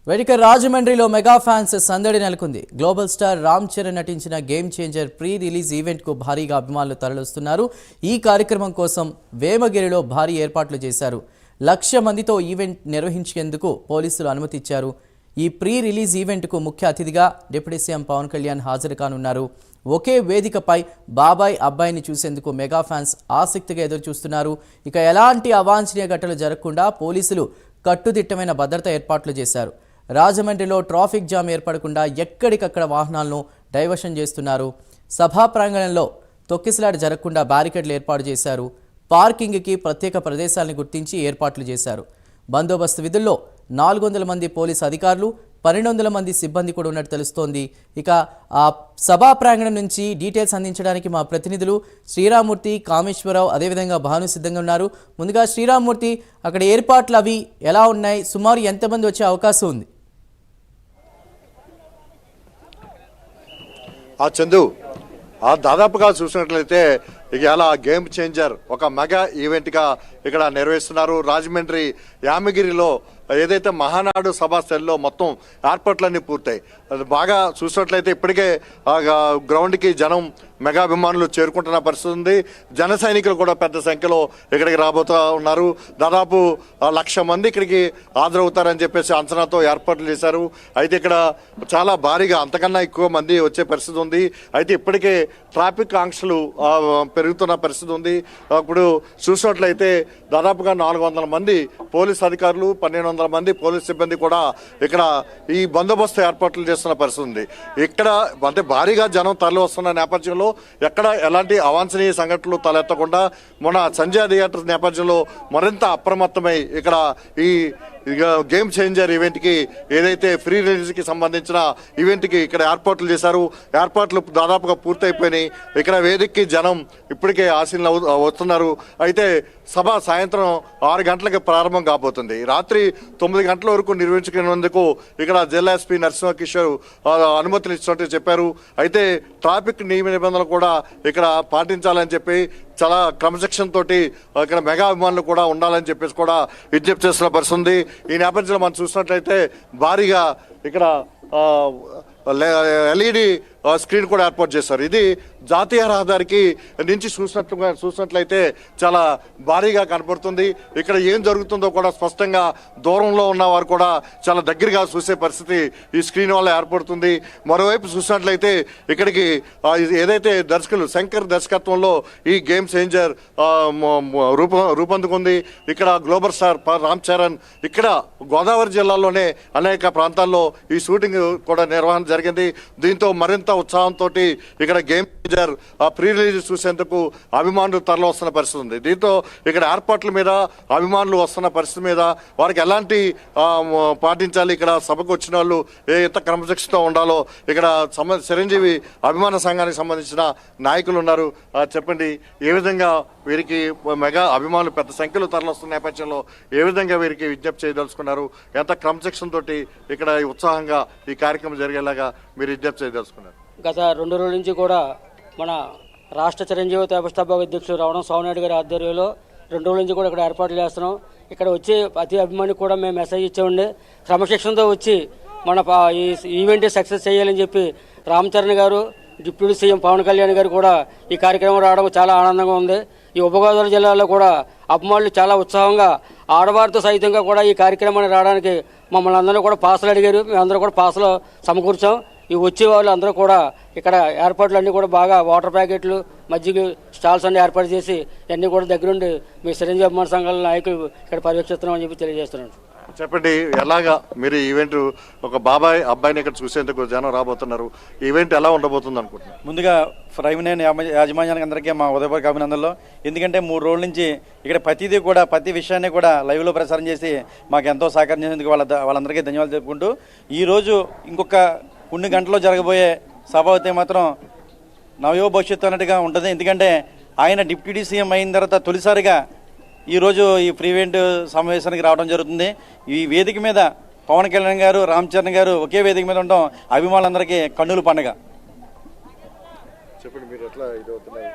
వేదిక రాజమండ్రిలో mega fans సందడి నెలకొంది. గ్లోబల్ స్టార్ రామ్ చరణ్ నటించిన game changer pre release event కు భారీగా అభిమానులు తరలిస్తున్నారు. ఈ కార్యక్రమం కోసం వేమగిరిలో భారీ ఏర్పాట్లు చేశారు. 1,00,000 మందితో ఈవెంట్ నిర్వహించేందుకు పోలీసులు అనుమతి ఇచ్చారు. ఈ ప్రీ రిలీజ్ ఈవెంట్ కు ముఖ్య అతిథిగా డిప్యూటీ సీఎం పవన్ కళ్యాణ్ హాజరు కానున్నారు. ఒకే వేదికపై బాబాయ్ అబ్బాయిని చూసేందుకు మెగా ఫ్యాన్స్ ఆసక్తిగా ఎదురు చూస్తున్నారు. ఇక ఎలాంటి అవాంఛనీయ ఘటనలు జరగకుండా పోలీసులు కట్టుదిట్టమైన భద్రత ఏర్పాట్లు చేశారు. రాజమండ్రిలో ట్రాఫిక్ జామ్ ఏర్పడకుండా ఎక్కడికక్కడ వాహనాలను డైవర్షన్ చేస్తున్నారు. సభా ప్రాంగణంలో తొక్కిసలాట జరగకుండా బ్యారికేడ్లు ఏర్పాటు చేశారు. పార్కింగ్కి ప్రత్యేక ప్రదేశాలను గుర్తించి ఏర్పాట్లు చేశారు. బందోబస్తు విధుల్లో 400 మంది పోలీసు అధికారులు, 1200 మంది సిబ్బంది కూడా ఉన్నట్టు తెలుస్తోంది. ఇక ఆ సభా ప్రాంగణం నుంచి డీటెయిల్స్ అందించడానికి మా ప్రతినిధులు శ్రీరామ్మూర్తి, కామేశ్వరరావు అదేవిధంగా భాను సిద్ధంగా ఉన్నారు. ముందుగా శ్రీరామ్మూర్తి, అక్కడ ఏర్పాట్లు అవి ఎలా ఉన్నాయి? సుమారు ఎంతమంది వచ్చే అవకాశం ఉంది? చందు, దాదాపుగా చూసినట్లయితే ఇవాళ గేమ్ చేంజర్ ఒక మెగా ఈవెంట్గా ఇక్కడ నిర్వహిస్తున్నారు. రాజమండ్రి యామగిరిలో ఏదైతే మహానాడు సభాస్థలిలో మొత్తం ఏర్పాట్లన్నీ పూర్తయి. అది బాగా చూసినట్లయితే ఇప్పటికే గ్రౌండ్కి జనం మెగా అభిమానులు చేరుకుంటున్న పరిస్థితి ఉంది. జన సైనికులు కూడా పెద్ద సంఖ్యలో ఇక్కడికి రాబోతూ ఉన్నారు. దాదాపు 1,00,000 మంది ఇక్కడికి హాజరవుతారని చెప్పేసి అంచనాతో ఏర్పాట్లు చేశారు. అయితే ఇక్కడ చాలా భారీగా అంతకన్నా ఎక్కువ మంది వచ్చే పరిస్థితి ఉంది. అయితే ఇప్పటికే ట్రాఫిక్ ఆంక్షలు పెరుగుతున్న పరిస్థితి ఉంది. ఇప్పుడు చూసినట్లయితే దాదాపుగా 400 మంది పోలీస్ అధికారులు, 1,200 మంది పోలీస్ సిబ్బంది కూడా ఇక్కడ ఈ బందోబస్తు ఏర్పాట్లు చేస్తున్న పరిస్థితి ఉంది. ఇక్కడ అంటే భారీగా జనం తరలి వస్తున్న నేపథ్యంలో ఎక్కడ ఎలాంటి అవాంఛనీయ సంఘటనలు తలెత్తకుండా మన సంజయ్ థియేటర్ నేపథ్యంలో మరింత అప్రమత్తమై ఇక్కడ ఈ గేమ్ చేంజర్ ఈవెంట్కి ఏదైతే ఫ్రీ రిలీజ్కి సంబంధించిన ఈవెంట్కి ఇక్కడ ఏర్పాట్లు చేశారు. ఏర్పాట్లు దాదాపుగా పూర్తయిపోయినాయి. ఇక్కడ వేదికకి జనం ఇప్పటికే ఆశీనులు వస్తున్నారు. అయితే సభ సాయంత్రం 6 గంటలకి ప్రారంభం కాబోతుంది. రాత్రి 9 గంటల వరకు నిర్వహించుకునేందుకు ఇక్కడ జిల్లా ఎస్పీ నరసింహకిషోర్ అనుమతులు ఇచ్చినట్టు చెప్పారు. అయితే ట్రాఫిక్ నియమ నిబంధనలు కూడా ఇక్కడ పాటించాలని చెప్పి చాలా క్రమశిక్షణ తోటి ఇక్కడ మెగా అభిమానులు కూడా ఉండాలని చెప్పేసి కూడా విజ్ఞప్తి చేస్తున్న పరిస్థితి ఉంది. ఈ నేపథ్యంలో మనం చూసినట్లయితే భారీగా ఇక్కడ ఎల్ఈడి స్క్రీన్ కూడా ఏర్పాటు చేశారు. ఇది జాతీయ రహదారికి నుంచి చూసినట్లయితే చాలా భారీగా కనపడుతుంది. ఇక్కడ ఏం జరుగుతుందో కూడా స్పష్టంగా దూరంలో ఉన్న వారు కూడా చాలా దగ్గరగా చూసే పరిస్థితి ఈ స్క్రీన్ వల్ల ఏర్పడుతుంది. మరోవైపు చూసినట్లయితే ఇక్కడికి ఏదైతే దర్శకులు శంకర్ దర్శకత్వంలో ఈ గేమ్ చేంజర్ రూపొందుకుంది. ఇక్కడ గ్లోబల్ స్టార్ రామ్ చరణ్ ఇక్కడ గోదావరి జిల్లాలోనే అనేక ప్రాంతాల్లో ఈ షూటింగ్ కూడా నిర్వహణ జరిగింది. దీంతో మరింత ఉత్సాహంతో ఇక్కడ గేమ్ చేంజర్ ప్రీ రిలీజ్ చూసేందుకు అభిమానులు తరలి వస్తున్న పరిస్థితి ఉంది. దీంతో ఇక్కడ ఏర్పాట్ల మీద అభిమానులు వస్తున్న పరిస్థితి మీద వారికి ఎలాంటి పాటించాలి, ఇక్కడ సభకు వచ్చిన వాళ్ళు ఎంత క్రమశిక్షణతో ఉండాలో ఇక్కడ చిరంజీవి అభిమాన సంఘానికి సంబంధించిన నాయకులు ఉన్నారు. చెప్పండి, ఏ విధంగా వీరికి మెగా అభిమానులు పెద్ద సంఖ్యలో తరలిస్తున్న నేపథ్యంలో ఏ విధంగా వీరికి విజ్ఞప్తి చేయదలుచుకున్నారు? ఎంత క్రమశిక్షణ తోటి ఇక్కడ ఉత్సాహంగా ఈ కార్యక్రమం జరిగేలాగా మీరు విజ్ఞప్తి చేయదలుచుకున్నారు? గత 2 రోజుల నుంచి కూడా మన రాష్ట్ర చిరంజీవి వ్యవస్థాపక అధ్యక్షులు రావడం స్వామినాయుడు గారి ఆధ్వర్యంలో 2 రోజుల నుంచి కూడా ఇక్కడ ఏర్పాట్లు చేస్తున్నాం. ఇక్కడ వచ్చి ప్రతి అభిమానికి కూడా మేము మెసేజ్ ఇచ్చామండి. క్రమశిక్షణతో వచ్చి మన ఈ ఈవెంట్ సక్సెస్ చేయాలని చెప్పి రామ్ చరణ్ గారు, డిప్యూటీ సీఎం పవన్ కళ్యాణ్ గారు కూడా ఈ కార్యక్రమం రావడం చాలా ఆనందంగా ఉంది. ఈ ఉపగోదావరి జిల్లాలో కూడా అభిమానులు చాలా ఉత్సాహంగా ఆడవారితో సైతంగా కూడా ఈ కార్యక్రమాన్ని రావడానికి మమ్మల్ని అందరూ కూడా పాసులు అడిగారు. మేమందరూ కూడా పాసులు సమకూర్చాం. ఈ వచ్చే వాళ్ళు అందరూ కూడా ఇక్కడ ఏర్పాట్లు అన్నీ కూడా బాగా వాటర్ ప్యాకెట్లు, మజ్జిగ స్టాల్స్ అన్నీ ఏర్పాటు చేసి అన్నీ కూడా దగ్గరుండి మీ చిరంజీవి అభిమాన సంఘాల నాయకులు ఇక్కడ పర్యవేక్షిస్తున్నామని చెప్పి తెలియజేస్తున్నాను. చెప్పండి, ఎలాగా మీరు ఈవెంట్ ఒక బాబాయ్ అబ్బాయిని ఇక్కడ చూసేందుకు జనం రాబోతున్నారు, ఈవెంట్ ఎలా ఉండబోతుంది అనుకుంటున్నారు? ముందుగా ప్రైమ్ యాజమాన్యానికి అందరికీ మా ఉదయపూర్వక అభినందనలు. ఎందుకంటే 3 రోజుల నుంచి ఇక్కడ ప్రతి విషయాన్ని కూడా లైవ్లో ప్రసారం చేసి మాకు ఎంతో సహకరించేందుకు వాళ్ళందరికీ ధన్యవాదాలు చెప్పుకుంటూ, ఈరోజు ఇంకొక కొన్ని గంటల్లో జరగబోయే సభ అయితే మాత్రం నవయో భవిష్యత్తు అన్నట్టుగా ఉంటుంది. ఎందుకంటే ఆయన డిప్యూటీ సీఎం అయిన తర్వాత తొలిసారిగా ఈరోజు ఈ ప్రీ ఈవెంట్ సమావేశానికి రావడం జరుగుతుంది. ఈ వేదిక మీద పవన్ కళ్యాణ్ గారు, రామ్ చరణ్ గారు ఒకే వేదిక మీద ఉండడం అభిమానులందరికీ కన్నుల పండుగ. చెప్పండి, మీరు ఎట్లా ఇదవుతున్నాయి?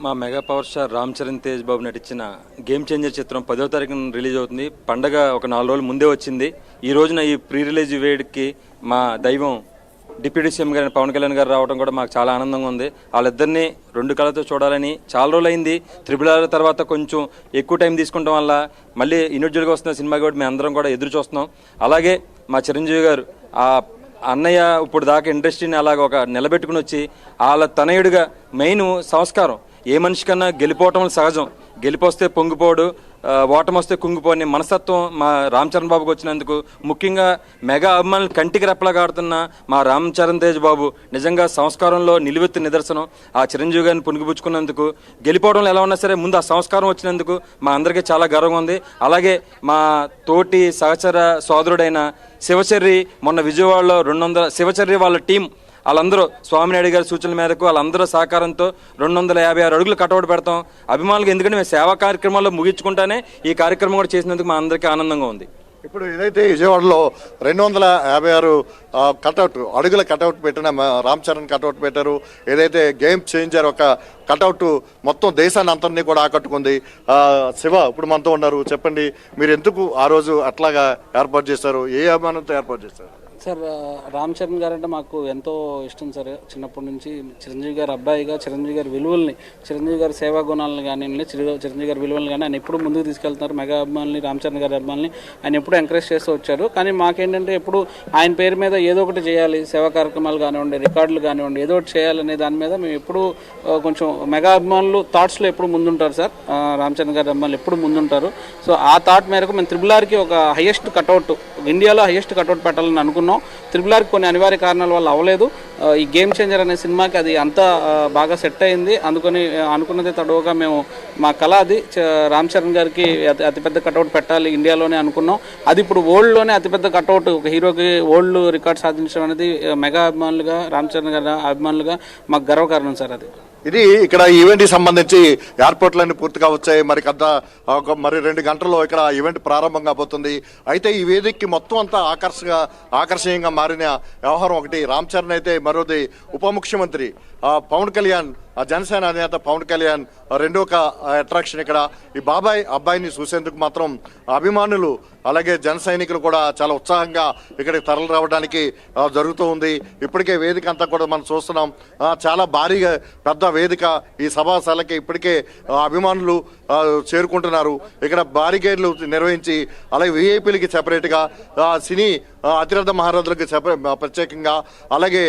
మా mega power star Ram Charan Tej Babu నటించిన గేమ్ చేంజర్ చిత్రం 10వ తారీఖున రిలీజ్ అవుతుంది. పండగ ఒక 4 రోజుల ముందే వచ్చింది. ఈ రోజున ఈ ప్రీ రిలీజ్ ఈవెంట్కి మా దైవం డిప్యూటీ సీఎం గారు పవన్ కళ్యాణ్ గారు రావడం కూడా మాకు చాలా ఆనందంగా ఉంది. వాళ్ళిద్దరిని రెండు కళ్ళతో చూడాలని చాలా రోజులైంది. RRR తర్వాత కొంచెం ఎక్కువ టైం తీసుకుంటాం వల్ల మళ్ళీ ఇండివిజువల్గా వస్తున్న సినిమా కూడా మేము అందరం కూడా ఎదురు చూస్తున్నాం. అలాగే మా చిరంజీవి గారు ఆ అన్నయ్య ఇప్పుడు దాకా ఇండస్ట్రీని అలాగ ఒక నిలబెట్టుకుని వచ్చి వాళ్ళ తనయుడిగా మెయిన్ సంస్కారం, ఏ మనిషి కన్నా గెలిపోవటం సహజం, గెలిపొస్తే పొంగిపోడు, ఓటమి వస్తే కుంగిపోని మనస్తత్వం మా రామ్ చరణ్ బాబుకి వచ్చినందుకు, ముఖ్యంగా మెగా అభిమానులు కంటికి రెప్పలాగా ఆడుతున్న మా రామ్ చరణ్ తేజ్ బాబు నిజంగా సంస్కారంలో నిలువెత్తు నిదర్శనం. ఆ చిరంజీవి గారిని పుణిగిపుచ్చుకున్నందుకు, గెలిపోవడంలో ఎలా ఉన్నా సరే ముందు ఆ సంస్కారం వచ్చినందుకు మా అందరికీ చాలా గర్వంగా ఉంది. అలాగే మా తోటి సహచర సోదరుడైన శివచర్రి మొన్న విజయవాడలో 200 శివచర్రి వాళ్ళ టీం వాళ్ళందరూ స్వామినాయుడు గారి సూచనల మేరకు వాళ్ళందరూ సహకారంతో 256 అడుగులు కటౌట్ పెడతాం అభిమానులకు. ఎందుకంటే మేము సేవా కార్యక్రమాల్లో ముగించుకుంటానే ఈ కార్యక్రమం కూడా చేసినందుకు మా అందరికీ ఆనందంగా ఉంది. ఇప్పుడు ఏదైతే విజయవాడలో 256 కటౌట్ అడుగుల కటౌట్ పెట్టిన రామ్ చరణ్ కటౌట్ పెట్టారు, ఏదైతే గేమ్ చేంజర్ ఒక కటౌట్ మొత్తం దేశాన్ని అంతరినీ కూడా ఆకట్టుకుంది. శివ ఇప్పుడు మనతో ఉన్నారు, చెప్పండి మీరు ఎందుకు ఆ రోజు అట్లాగా ఏర్పాటు చేశారు, ఏ అభిమానంతో ఏర్పాటు చేశారు? సార్, రామ్ చరణ్ గారు అంటే మాకు ఎంతో ఇష్టం సార్. చిన్నప్పటి నుంచి చిరంజీవి గారి అబ్బాయిగా చిరంజీవి గారి విలువల్ని, చిరంజీవి గారి సేవా గుణాలను కానీ చిరంజీవి గారి విలువలను కానీ ఆయన ఎప్పుడు ముందుకు తీసుకెళ్తున్నారు. మెగా అభిమానుల్ని, రామ్ చరణ్ గారి అభిమానుల్ని ఆయన ఎప్పుడు ఎంకరేజ్ చేస్తూ వచ్చారు. కానీ మాకేంటంటే ఎప్పుడు ఆయన పేరు మీద ఏదో ఒకటి చేయాలి, సేవా కార్యక్రమాలు కానివ్వండి, రికార్డులు కానివ్వండి, ఏదో ఒకటి చేయాలనే దాని మీద మేము ఎప్పుడు కొంచెం మెగా అభిమానులు థాట్స్లో ఎప్పుడు ముందుంటారు సార్. రామ్ చరణ్ గారి అభిమానులు ఎప్పుడు ముందుంటారు. సో ఆ థాట్ మేరకు మేము RRRకి ఒక హైయెస్ట్ కటౌట్, ఇండియాలో హైయెస్ట్ కటౌట్ పెట్టాలని అనుకున్నాం. RRRకి కొన్ని అనివార్య కారణాల వల్ల అవ్వలేదు. ఈ గేమ్ చేంజర్ అనే సినిమాకి అది అంతా బాగా సెట్ అయింది. అందుకని అనుకున్నదే తడవుగా మేము మా కళ అది రామ్ చరణ్ గారికి అతిపెద్ద కటౌట్ పెట్టాలి ఇండియాలోనే అనుకున్నాం. అది ఇప్పుడు వరల్డ్లోనే అతిపెద్ద కటౌట్ ఒక హీరోకి వరల్డ్ రికార్డ్ సాధించడం అనేది మెగా అభిమానులుగా, రామ్ చరణ్ గారి అభిమానులుగా మాకు గర్వకారణం సార్. అది ఇది ఇక్కడ ఈవెంట్ కి సంబంధించి ఎయిర్పోర్ట్లన్నీ పూర్తిగా వచ్చాయి. మరి 2 గంటల్లో ఇక్కడ ఈవెంట్ ప్రారంభం కాబోతుంది. అయితే ఈ వేదికకి మొత్తం అంతా ఆకర్షణీయంగా మారిన వ్యవహారం ఒకటి. రామ్ చరణ్ అయితే మరోది ఉప ముఖ్యమంత్రి పవన్ కళ్యాణ్, జనసేన అధినేత పవన్ కళ్యాణ్ రెండో ఒక అట్రాక్షన్ ఇక్కడ. ఈ అబ్బాయిని చూసేందుకు మాత్రం అభిమానులు అలాగే జన సైనికులు కూడా చాలా ఉత్సాహంగా ఇక్కడికి తరలి రావడానికి జరుగుతూ ఉంది. ఇప్పటికే వేదిక అంతా కూడా మనం చూస్తున్నాం, చాలా భారీగా పెద్ద వేదిక. ఈ సభాశాలకి ఇప్పటికే అభిమానులు చేరుకుంటున్నారు. ఇక్కడ బారికేడ్లు నిర్వహించి అలాగే విఐపీలకి సెపరేట్గా, సినీ అతిరథ మహారథులకు ప్రత్యేకంగా, అలాగే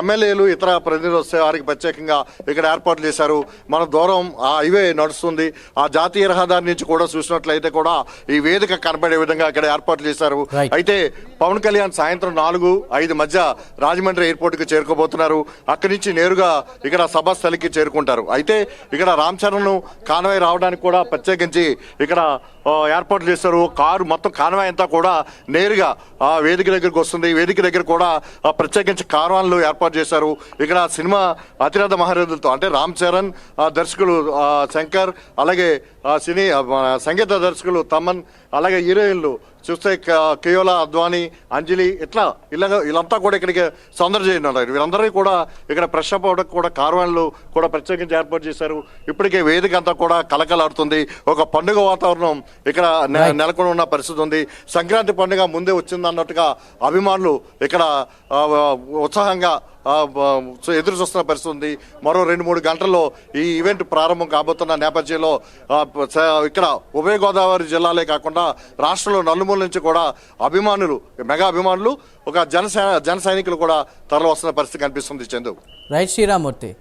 ఎమ్మెల్యేలు ఇతర ప్రతినిధులు వస్తే వారికి ప్రత్యేకంగా ఇక్కడ ఏర్పాట్లు చేశారు. మన దూరం ఆ హైవే నడుస్తుంది. ఆ జాతీయ రహదారి నుంచి కూడా చూసినట్లయితే కూడా ఈ వేదిక కనబడే విధంగా ఇక్కడ ఏర్పాట్లు చేశారు. అయితే పవన్ కళ్యాణ్ సాయంత్రం 4-5 మధ్య రాజమండ్రి ఎయిర్పోర్ట్ కి చేరుకోబోతున్నారు. అక్కడి నుంచి నేరుగా ఇక్కడ సభాస్థలికి చేరుకుంటారు. అయితే ఇక్కడ రామ్ చరణ్ కాన్వాయ్ రావడానికి కూడా ప్రత్యేకించి ఇక్కడ ఏర్పాట్లు చేస్తారు. కారు మొత్తం కాన్వాయ్ అంతా కూడా నేరుగా ఆ వేదిక దగ్గరకు వస్తుంది. వేదిక దగ్గర కూడా ప్రత్యేకించి కార్వాన్లు ఏర్పాటు చేశారు. ఇక్కడ సినిమా అతిరథ మహారథులతో అంటే రామ్ చరణ్, దర్శకులు శంకర్, అలాగే సినీ సంగీత దర్శకులు తమన్, అలాగే హీరోయిన్లు చూస్తే కేయోలా, అద్వానీ, అంజలి, వీళ్ళంతా కూడా ఇక్కడికి సౌందర్యన్నారు. వీళ్ళందరినీ కూడా ఇక్కడ ఫ్రెష్ అప్ అవడానికి కూడా కార్వాన్లు కూడా ప్రత్యేకించి ఏర్పాటు చేశారు. ఇప్పటికే వేదిక అంతా కూడా కలకలాడుతుంది. ఒక పండుగ వాతావరణం ఇక్కడ నెలకొని ఉన్న పరిస్థితి ఉంది. సంక్రాంతి పండుగ ముందే వచ్చిందన్నట్టుగా అభిమానులు ఇక్కడ ఉత్సాహంగా ఎదురు చూస్తున్న పరిస్థితి ఉంది. మరో 2-3 గంటల్లో ఈ ఈవెంట్ ప్రారంభం కాబోతున్న నేపథ్యంలో ఇక్కడ ఉభయ గోదావరి జిల్లాలే కాకుండా రాష్ట్రంలో నలుమూల నుంచి కూడా మెగా అభిమానులు, ఒక జన సైనికులు కూడా తరలి వస్తున్న పరిస్థితి కనిపిస్తుంది. చందు. రైట్ శ్రీరామూర్తి.